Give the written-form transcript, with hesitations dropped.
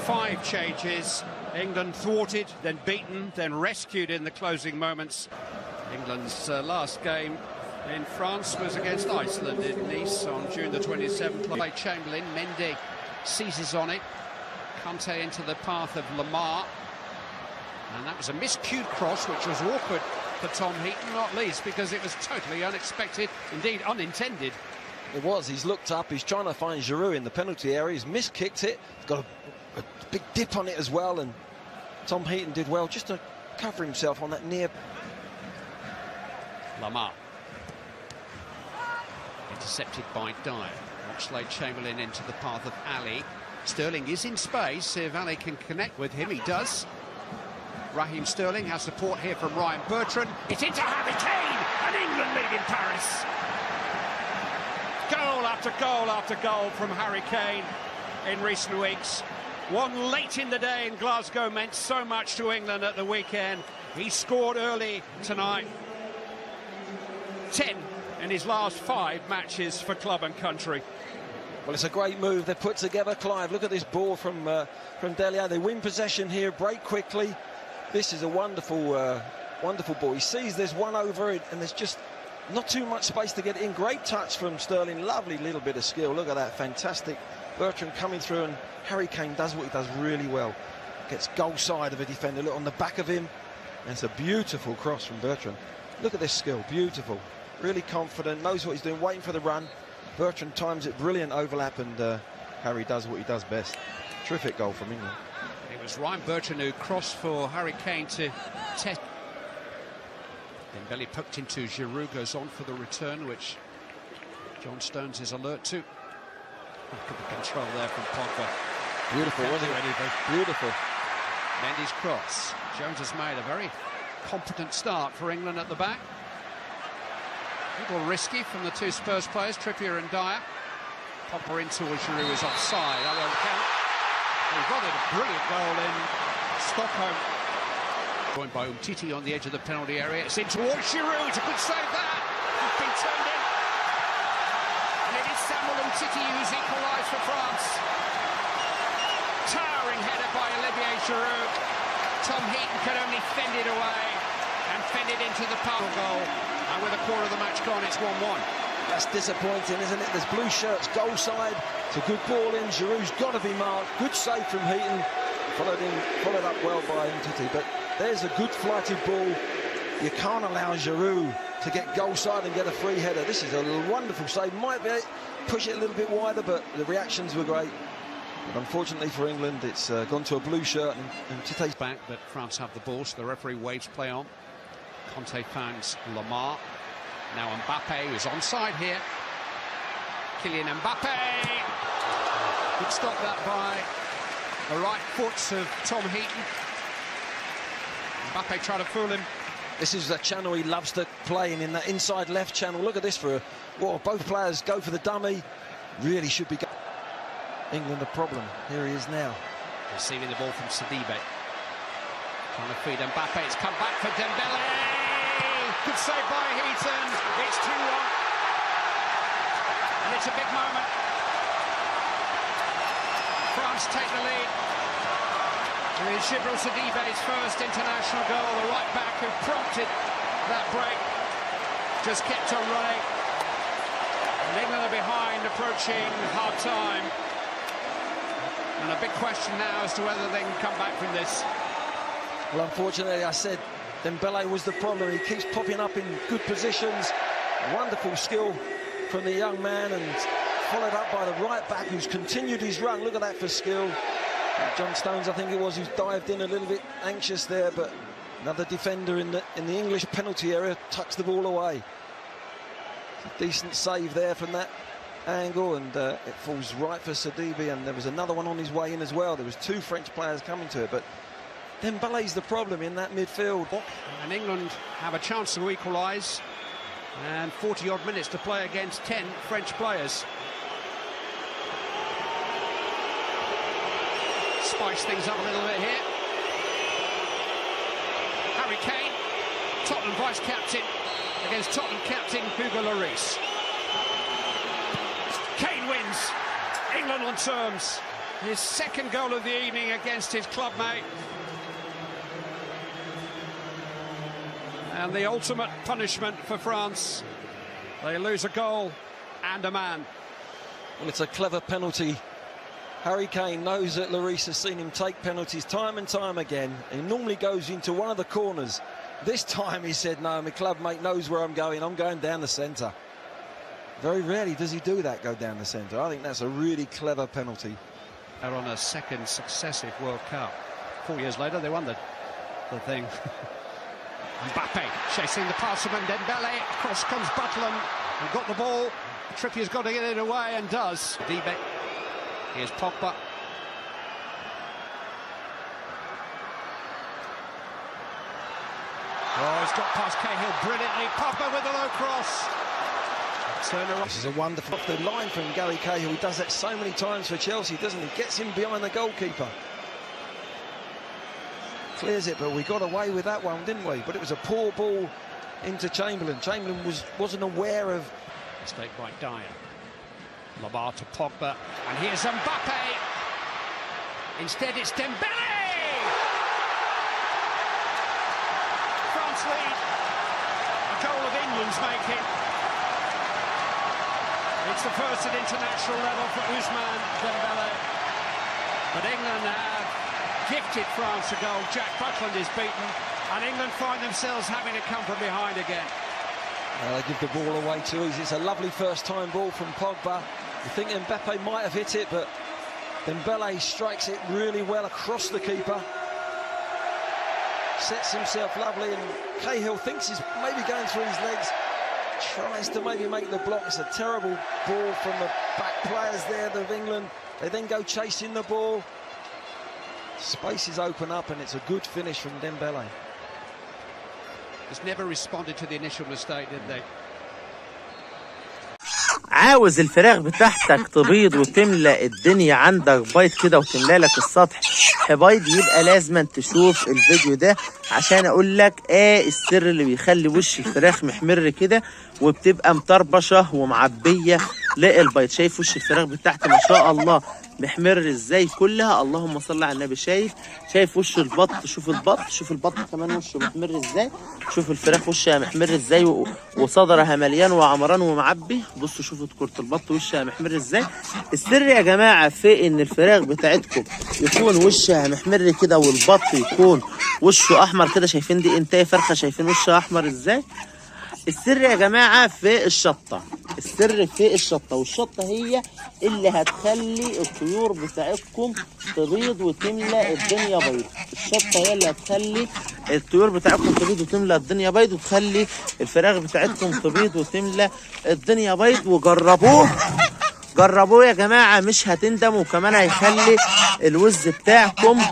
5 changes. England thwarted, then beaten, then rescued in the closing moments. England's last game in France was against Iceland in Nice on June the 27th. By Chamberlain, Mendy seizes on it. Conte into the path of Lamar. And that was a miscued cross, which was awkward for Tom Heaton, not least because it was totally unexpected, indeed unintended. It was. He's looked up, he's trying to find Giroud in the penalty area, he's miskicked it, he's got a big dip on it as well, and Tom Heaton did well just to cover himself on that near. Lamar. Intercepted by Dyer. Oxlade-Chamberlain into the path of Ali. Sterling is in space, if Ali can connect with him, he does. Raheem Sterling has support here from Ryan Bertrand. It's into Harry Kane, and England lead in Paris. Goal after goal after goal from Harry Kane in recent weeks. One late in the day in Glasgow meant so much to England at the weekend. He scored early tonight. 10 in his last 5 matches for club and country. Well, it's a great move they've put together, Clive. Look at this ball from Dele Alli. They win possession here, break quickly. This is a wonderful, wonderful ball. He sees there's one over it, and there's just not too much space to get in. Great touch from Sterling. Lovely little bit of skill. Look at that, fantastic. Bertrand coming through, and Harry Kane does what he does really well. Gets goal side of a defender. Look on the back of him. And it's a beautiful cross from Bertrand. Look at this skill, beautiful. Really confident, knows what he's doing, waiting for the run. Bertrand times it, brilliant overlap, and Harry does what he does best. Terrific goal from England. It was Ryan Bertrand who crossed for Harry Kane to test. Dembele poked into Giroud, goes on for the return, which John Stones is alert to. Look at the control there from Pogba. Beautiful, wasn't it? Beautiful. Mendy's cross. Jones has made a very competent start for England at the back. A little risky from the 2 Spurs players, Trippier and Dyer. Pogba into Giroud is offside. That won't count. He got it, a brilliant goal in Stockholm. Joined by Umtiti on the edge of the penalty area. It's in towards Giroud. It's a good save there. It's been turned in. And it is Samuel Umtiti who's equalised for France. Towering header by Olivier Giroud. Tom Heaton could only fend it away and fend it into the power goal. And with a quarter of the match gone, it's 1-1. That's disappointing, isn't it? There's blue shirts, goal side. It's a good ball in. Giroud's got to be marked. Good save from Heaton. Followed up well by Umtiti. But there's a good flighted ball. You can't allow Giroud to get goal side and get a free header. This is a wonderful save. Might be push it a little bit wider, but the reactions were great. But unfortunately for England, it's gone to a blue shirt, and Umtiti's back, but France have the ball, so the referee waves play on. Conte finds Lamar. Now Mbappe is onside here. Kylian Mbappe. Good stop that by the right foot of Tom Heaton. Mbappe tried to fool him. This is the channel he loves to play in that inside left channel. Look at this for both players go for the dummy. Really should be. England a problem. Here he is now. Receiving the ball from Sidibe. Trying to feed Mbappe. It's come back for Dembele. Good save by Heaton. It's 2-1. And it's a big moment. France take the lead. And it's Djibril Sidibe's first international goal. The right back who prompted that break just kept on running. And England are behind, approaching half-time. And a big question now as to whether they can come back from this. Well, unfortunately, I said Dembele was the problem. He keeps popping up in good positions. Wonderful skill from the young man, and followed up by the right back who's continued his run. Look at that for skill. John Stones, I think it was, who's dived in a little bit anxious there, but another defender in the English penalty area tucks the ball away. It's a decent save there from that angle, and it falls right for Sidibe, and there was another one on his way in as well. There was 2 French players coming to it, but Dembele's the problem in that midfield. And England have a chance to equalise, and 40-odd minutes to play against 10 French players. Spice things up a little bit here. Harry Kane, Tottenham vice-captain, against Tottenham captain Hugo Lloris. Kane wins. England on terms. His second goal of the evening against his clubmate. And the ultimate punishment for France. They lose a goal and a man. Well, it's a clever penalty. Harry Kane knows that Lloris has seen him take penalties time and time again. He normally goes into one of the corners. This time he said, no, my clubmate knows where I'm going down the centre. Very rarely does he do that, go down the centre. I think that's a really clever penalty. They're on a second successive World Cup. 4 years later, they won the thing. Mbappe chasing the pass from Dembele. Across comes Butland and got the ball. Trippier's got to get it away and does. Dibek. Here's Pogba. Oh, he's got past Cahill brilliantly. Pogba with a low cross. This is a wonderful off the line from Gary Cahill. He does that so many times for Chelsea, doesn't he? Gets him behind the goalkeeper. Clears it, but we got away with that one, didn't we? But it was a poor ball into Chamberlain. Chamberlain wasn't aware of... Mistake by Dyer. Lamar to Pogba, and here's Mbappe. Instead, it's Dembele. France lead. A goal of England's making. It's the first at international level for Ousmane Dembele. But England have gifted France a goal. Jack Butland is beaten, and England find themselves having to come from behind again. They give the ball away too easy. It's a lovely first-time ball from Pogba. You think Mbappe might have hit it, but Dembele strikes it really well across the keeper. Sets himself lovely, and Cahill thinks he's maybe going through his legs. Tries to maybe make the block. It's a terrible ball from the back players there of England. They then go chasing the ball. Spaces open up, and it's a good finish from Dembele. Just never responded to the initial mistake, did they? عاوز الفراخ بتاعتك تبيض وتملى الدنيا عندك بيض كده وتملى لك السطح بيض، يبقى لازم تشوف الفيديو ده عشان اقول لك ايه السر اللي بيخلي وش الفراخ محمر كده وبتبقى مطربشه ومعبيه للبيض. شايف وش الفراخ بتاعتي ما شاء الله محمر ازاي كلها، اللهم صل على النبي. شايف وش البط، شوف البط كمان وشه محمر ازاي. شوف الفراخ وشها محمر ازاي وصدرها مليان وعمران ومعبي. بصوا شوفوا كرة البط وشها محمر ازاي. السر يا جماعه في ان الفراخ بتاعتكم يكون وشها محمر كده والبط يكون وشه احمر كده. شايفين دي انتايه فرخه، شايفين وشها احمر ازاي. السر يا جماعه في الشطه، السر في الشطه، والشطه هي اللي هتخلي الطيور بتاعتكم تبيض وتملى الدنيا بيض. الشطه هي اللي هتخلي الطيور بتاعتكم تبيض وتملى الدنيا بيض، وتخلي الفراخ بتاعتكم تبيض وتملى الدنيا بيض. وجربوه يا جماعه، مش هتندموا، وكمان هيخلي الوز بتاعكم